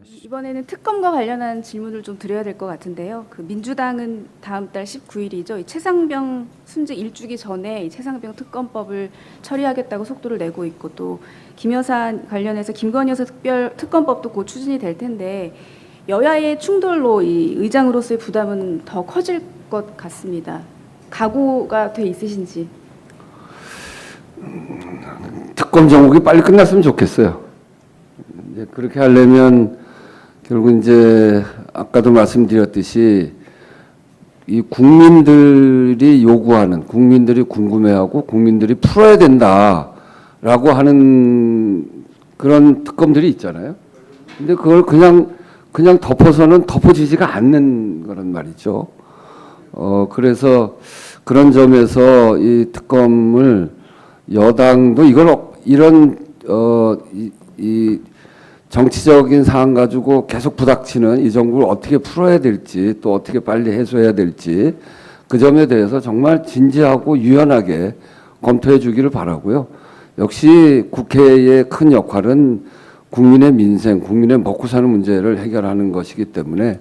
이번에는 특검과 관련한 질문을 좀 드려야 될 것 같은데요. 그 민주당은 다음 달 19일이죠. 이 최상병 순직 일주기 전에 이 최상병 특검법을 처리하겠다고 속도를 내고 있고, 또 김여사 관련해서 김건희 여사 특별 특검법도 곧 추진이 될 텐데, 여야의 충돌로 이 의장으로서의 부담은 더 커질 것 같습니다. 각오가 돼 있으신지. 특검 정국이 빨리 끝났으면 좋겠어요. 이제 그렇게 하려면 결국 이제 아까도 말씀드렸듯이 이 국민들이 요구하는, 국민들이 궁금해하고 국민들이 풀어야 된다라고 하는 그런 특검들이 있잖아요. 근데 그걸 그냥 덮어서는 덮어지지가 않는 거란 말이죠. 그래서 그런 점에서 이 특검을 여당도 이런 이 정치적인 사안 가지고 계속 부닥치는 이 정부를 어떻게 풀어야 될지, 또 어떻게 빨리 해소해야 될지, 그 점에 대해서 정말 진지하고 유연하게 검토해 주기를 바라고요. 역시 국회의 큰 역할은 국민의 민생, 국민의 먹고 사는 문제를 해결하는 것이기 때문에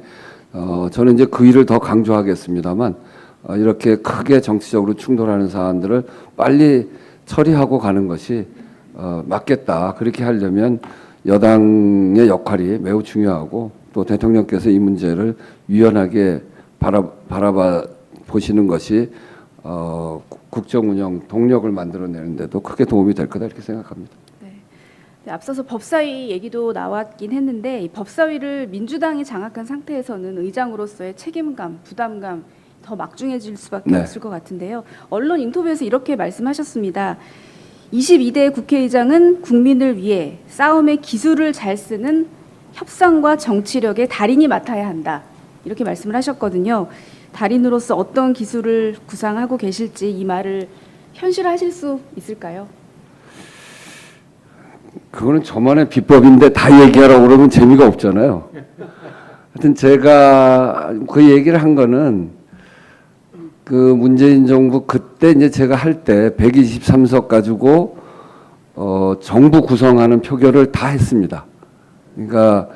저는 이제 그 일을 더 강조하겠습니다만, 이렇게 크게 정치적으로 충돌하는 사안들을 빨리 처리하고 가는 것이 맞겠다. 그렇게 하려면 여당의 역할이 매우 중요하고, 또 대통령께서 이 문제를 유연하게 바라봐 보시는 것이 국정 운영 동력을 만들어내는 데도 크게 도움이 될 거다, 이렇게 생각합니다. 네, 앞서서 법사위 얘기도 나왔긴 했는데, 이 법사위를 민주당이 장악한 상태에서는 의장으로서의 책임감, 부담감 더 막중해질 수밖에 없을 것 같은데요. 언론 인터뷰에서 이렇게 말씀하셨습니다. 22대 국회의장은 국민을 위해 싸움의 기술을 잘 쓰는 협상과 정치력의 달인이 맡아야 한다. 이렇게 말씀을 하셨거든요. 달인으로서 어떤 기술을 구상하고 계실지 이 말을 현실화하실 수 있을까요? 그거는 저만의 비법인데 다 얘기하라고 그러면 재미가 없잖아요. 하여튼 제가 그 얘기를 한 거는 그 문재인 정부 그때 이제 제가 할 때 123석 가지고 정부 구성하는 표결을 다 했습니다. 그러니까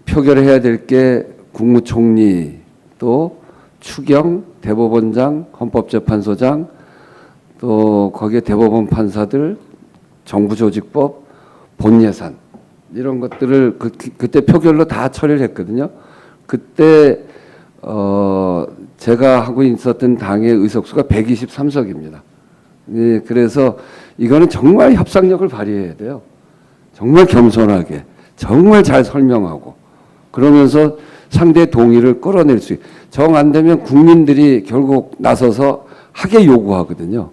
표결해야 될 게 국무총리, 또 추경, 대법원장, 헌법재판소장, 또 거기에 대법원 판사들, 정부조직법, 본예산 이런 것들을 그때 표결로 다 처리를 했거든요. 그때 제가 하고 있었던 당의 의석수가 123석입니다. 예, 그래서 이거는 정말 협상력을 발휘해야 돼요. 정말 겸손하게, 정말 잘 설명하고, 그러면서 상대 동의를 끌어낼 수 있고, 정 안 되면 국민들이 결국 나서서 하게 요구하거든요.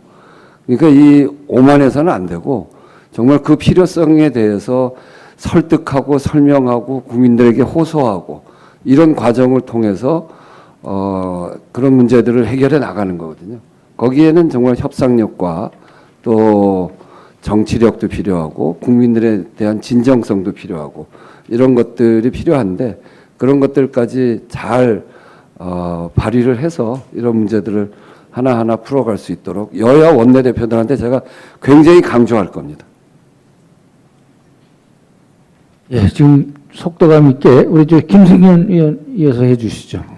그러니까 이 오만해서는 안 되고, 정말 그 필요성에 대해서 설득하고 설명하고 국민들에게 호소하고, 이런 과정을 통해서 그런 문제들을 해결해 나가는 거거든요. 거기에는 정말 협상력과 또 정치력도 필요하고 국민들에 대한 진정성도 필요하고 이런 것들이 필요한데, 그런 것들까지 잘 발휘를 해서 이런 문제들을 하나하나 풀어갈 수 있도록 여야 원내대표들한테 제가 굉장히 강조할 겁니다. 예, 지금 속도감 있게 우리 저 김승현 의원 이어서 해주시죠.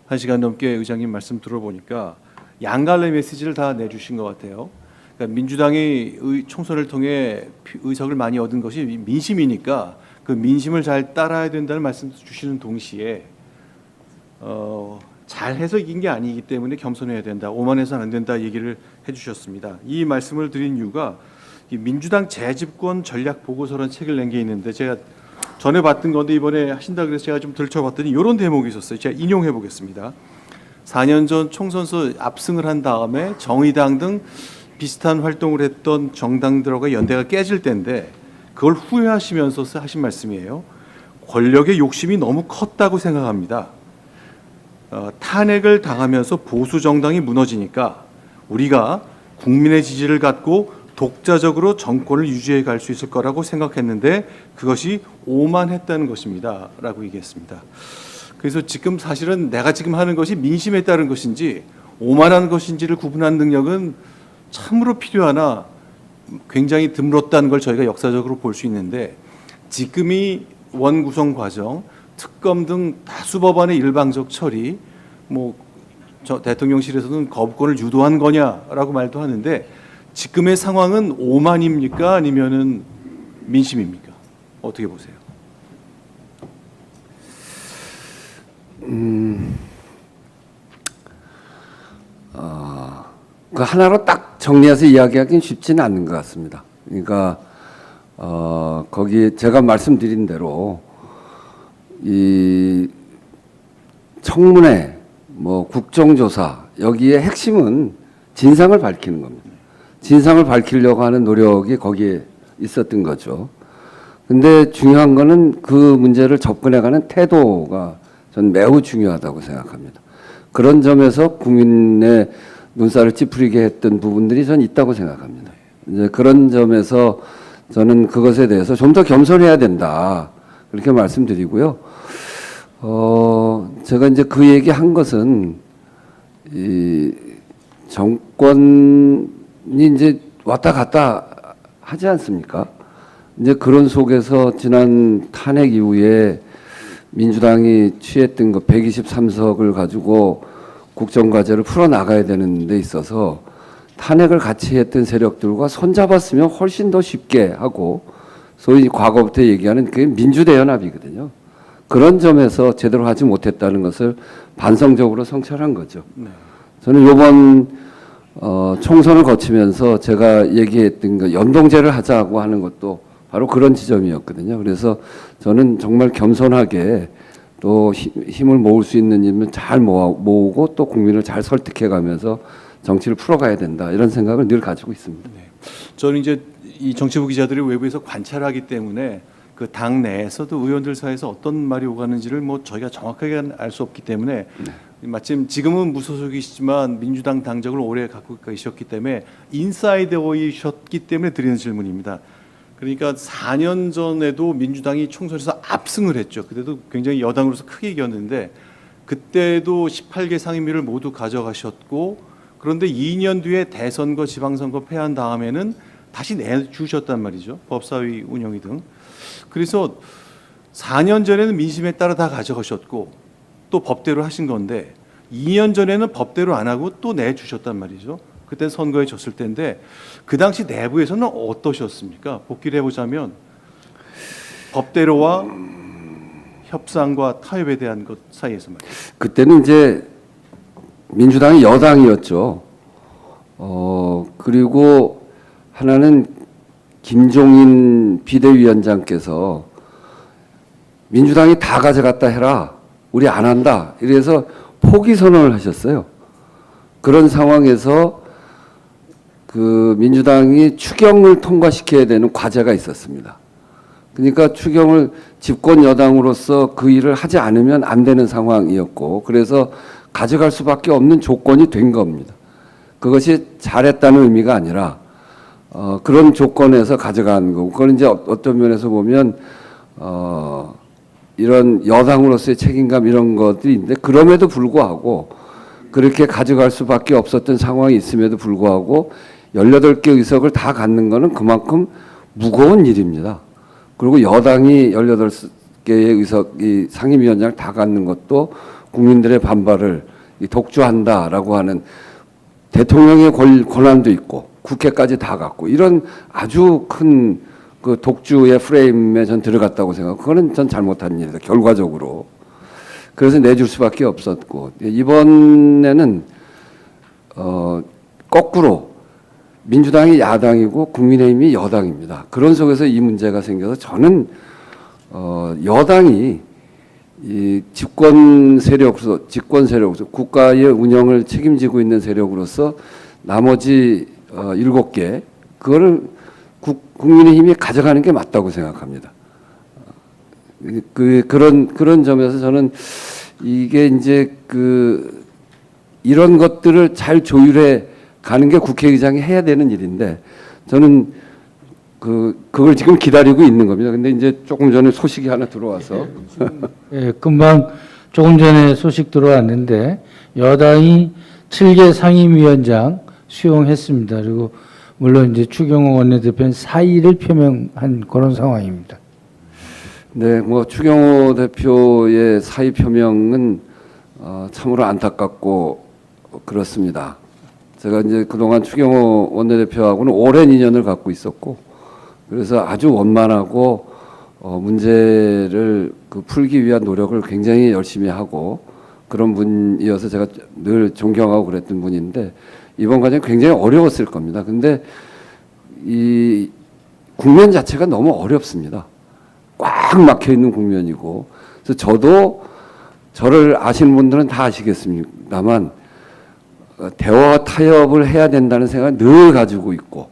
1시간 넘게 의장님 말씀 들어보니까 양갈래 메시지를 다 내주신 것 같아요. 그러니까 민주당이 총선을 통해 의석을 많이 얻은 것이 민심이니까 그 민심을 잘 따라야 된다는 말씀 주시는 동시에 잘해서 이긴 게 아니기 때문에 겸손해야 된다, 오만해서는 안 된다 얘기를 해주셨습니다. 이 말씀을 드린 이유가 이 민주당 재집권 전략 보고서라는 책을 낸 게 있는데, 제가 전에 봤던 건데 이번에 하신다 그래서 제가 좀 들춰봤더니 이런 대목이 있었어요. 제가 인용해 보겠습니다. 4년 전 총선에서 압승을 한 다음에 정의당 등 비슷한 활동을 했던 정당들과 연대가 깨질 때인데, 그걸 후회하시면서 하신 말씀이에요. 권력의 욕심이 너무 컸다고 생각합니다. 탄핵을 당하면서 보수 정당이 무너지니까 우리가 국민의 지지를 갖고 독자적으로 정권을 유지해 갈 수 있을 거라고 생각했는데 그것이 오만했다는 것입니다 라고 얘기했습니다. 그래서 지금 사실은 내가 지금 하는 것이 민심에 따른 것인지 오만한 것인지를 구분하는 능력은 참으로 필요하나 굉장히 드물었다는 걸 저희가 역사적으로 볼 수 있는데, 지금이 원구성 과정, 특검 등 다수 법안의 일방적 처리, 저 대통령실에서는 거부권을 유도한 거냐라고 말도 하는데 지금의 상황은 오만입니까? 아니면은 민심입니까? 어떻게 보세요? 그 하나로 딱 정리해서 이야기하기는 쉽지는 않는 것 같습니다. 그러니까 거기 제가 말씀드린 대로 이 청문회, 국정조사 여기에 핵심은 진상을 밝히는 겁니다. 진상을 밝히려고 하는 노력이 거기에 있었던 거죠. 근데 중요한 거는 그 문제를 접근해가는 태도가 전 매우 중요하다고 생각합니다. 그런 점에서 국민의 눈살을 찌푸리게 했던 부분들이 전 있다고 생각합니다. 이제 그런 점에서 저는 그것에 대해서 좀 더 겸손해야 된다. 그렇게 말씀드리고요. 제가 이제 그 얘기 한 것은 이 정권이 이제 왔다 갔다 하지 않습니까? 이제 그런 속에서 지난 탄핵 이후에 민주당이 취했던 그 123석을 가지고 국정과제를 풀어나가야 되는 데 있어서 탄핵을 같이 했던 세력들과 손잡았으면 훨씬 더 쉽게 하고 소위 과거부터 얘기하는 그게 민주대연합이거든요. 그런 점에서 제대로 하지 못했다는 것을 반성적으로 성찰한 거죠. 네. 저는 이번 총선을 거치면서 제가 얘기했던 거 연동제를 하자고 하는 것도 바로 그런 지점이었거든요. 그래서 저는 정말 겸손하게 또 힘을 모을 수 있는 일을 잘 모으고 또 국민을 잘 설득해가면서 정치를 풀어가야 된다 이런 생각을 늘 가지고 있습니다. 네. 저는 이제 이 정치부 기자들이 외부에서 관찰하기 때문에 그 당 내에서도 의원들 사이에서 어떤 말이 오가는지를 저희가 정확하게 알 수 없기 때문에 마침 지금은 무소속이시지만 민주당 당적을 오래 갖고 계셨기 때문에 인사이더이셨기 때문에 드리는 질문입니다. 그러니까 4년 전에도 민주당이 총선에서 압승을 했죠. 그때도 굉장히 여당으로서 크게 이겼는데 그때도 18개 상임위를 모두 가져가셨고 그런데 2년 뒤에 대선거 지방선거 패한 다음에는 다시 내주셨단 말이죠. 법사위 운영위 등. 그래서 4년 전에는 민심에 따라 다 가져가셨고 또 법대로 하신 건데 2년 전에는 법대로 안 하고 또 내주셨단 말이죠. 그때 선거에 졌을 때인데 그 당시 내부에서는 어떠셨습니까? 복귀를 해보자면 법대로와 협상과 타협에 대한 것 사이에서 말이죠. 그때는 이제 민주당이 여당이었죠. 그리고 하나는 김종인 비대위원장께서 민주당이 다 가져갔다 해라. 우리 안 한다. 이래서 포기 선언을 하셨어요. 그런 상황에서 그 민주당이 추경을 통과시켜야 되는 과제가 있었습니다. 그러니까 추경을 집권 여당으로서 그 일을 하지 않으면 안 되는 상황이었고 그래서 가져갈 수밖에 없는 조건이 된 겁니다. 그것이 잘했다는 의미가 아니라 그런 조건에서 가져간 거고 그건 이제 어떤 면에서 보면 이런 여당으로서의 책임감 이런 것들이 있는데 그럼에도 불구하고 그렇게 가져갈 수밖에 없었던 상황이 있음에도 불구하고 18개 의석을 다 갖는 거는 그만큼 무거운 일입니다. 그리고 여당이 18개의 의석이 상임위원장을 다 갖는 것도 국민들의 반발을 독주한다라고 하는 대통령의 권한도 있고 국회까지 다 갖고 이런 아주 큰 그 독주의 프레임에 전 들어갔다고 생각하고 그거는 전 잘못한 일이다. 결과적으로. 그래서 내줄 수밖에 없었고 이번에는 거꾸로 민주당이 야당이고 국민의힘이 여당입니다. 그런 속에서 이 문제가 생겨서 저는 여당이 이 집권 세력으로서 국가의 운영을 책임지고 있는 세력으로서 나머지 7개 그거를 국민의힘이 가져가는 게 맞다고 생각합니다. 그런 점에서 저는 이게 이제 이런 것들을 잘 조율해 가는 게 국회의장이 해야 되는 일인데 저는 그걸 지금 기다리고 있는 겁니다. 근데 이제 조금 전에 소식이 하나 들어와서 예, 금방 조금 전에 소식 들어왔는데 여당이 7개 상임위원장 수용했습니다. 그리고 물론 이제 추경호 원내대표는 사의를 표명한 그런 상황입니다. 네, 뭐 추경호 대표의 사의 표명은 참으로 안타깝고 그렇습니다. 제가 이제 그동안 추경호 원내대표하고는 오랜 인연을 갖고 있었고, 그래서 아주 원만하고 문제를 풀기 위한 노력을 굉장히 열심히 하고 그런 분이어서 제가 늘 존경하고 그랬던 분인데, 이번 과정이 굉장히 어려웠을 겁니다. 근데 이 국면 자체가 너무 어렵습니다. 꽉 막혀 있는 국면이고, 그래서 저도 저를 아시는 분들은 다 아시겠습니다만 대화 타협을 해야 된다는 생각을 늘 가지고 있고,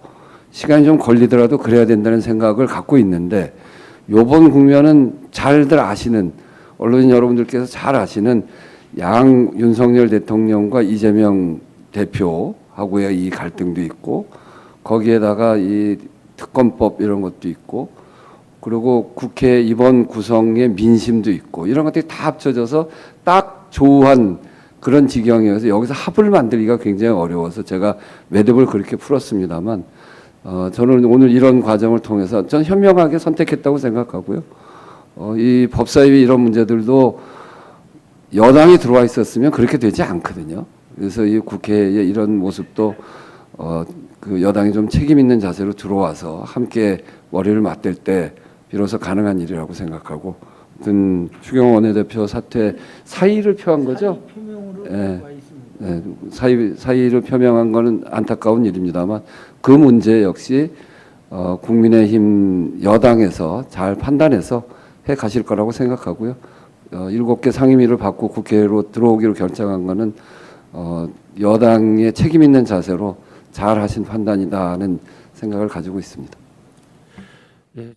시간이 좀 걸리더라도 그래야 된다는 생각을 갖고 있는데, 요번 국면은 잘들 아시는, 언론인 여러분들께서 잘 아시는 윤석열 대통령과 이재명 대표하고의 이 갈등도 있고, 거기에다가 이 특검법 이런 것도 있고, 그리고 국회 이번 구성의 민심도 있고, 이런 것들이 다 합쳐져서 딱 조우한 그런 지경이어서 여기서 합을 만들기가 굉장히 어려워서 제가 매듭을 그렇게 풀었습니다만, 저는 오늘 이런 과정을 통해서 전 현명하게 선택했다고 생각하고요. 이 법사위 이런 문제들도 여당이 들어와 있었으면 그렇게 되지 않거든요. 그래서 이 국회의 이런 모습도 그 여당이 좀 책임 있는 자세로 들어와서 함께 머리를 맞댈 때 비로소 가능한 일이라고 생각하고, 아무튼 추경호 원내대표 사퇴 사의를 표한 거죠. 예, 예, 사의를 표명한 거는 안타까운 일입니다만, 그 문제 역시 국민의힘 여당에서 잘 판단해서 해 가실 거라고 생각하고요. 7개 상임위를 받고 국회로 들어오기로 결정한 거는 여당의 책임 있는 자세로 잘 하신 판단이다는 생각을 가지고 있습니다. 예.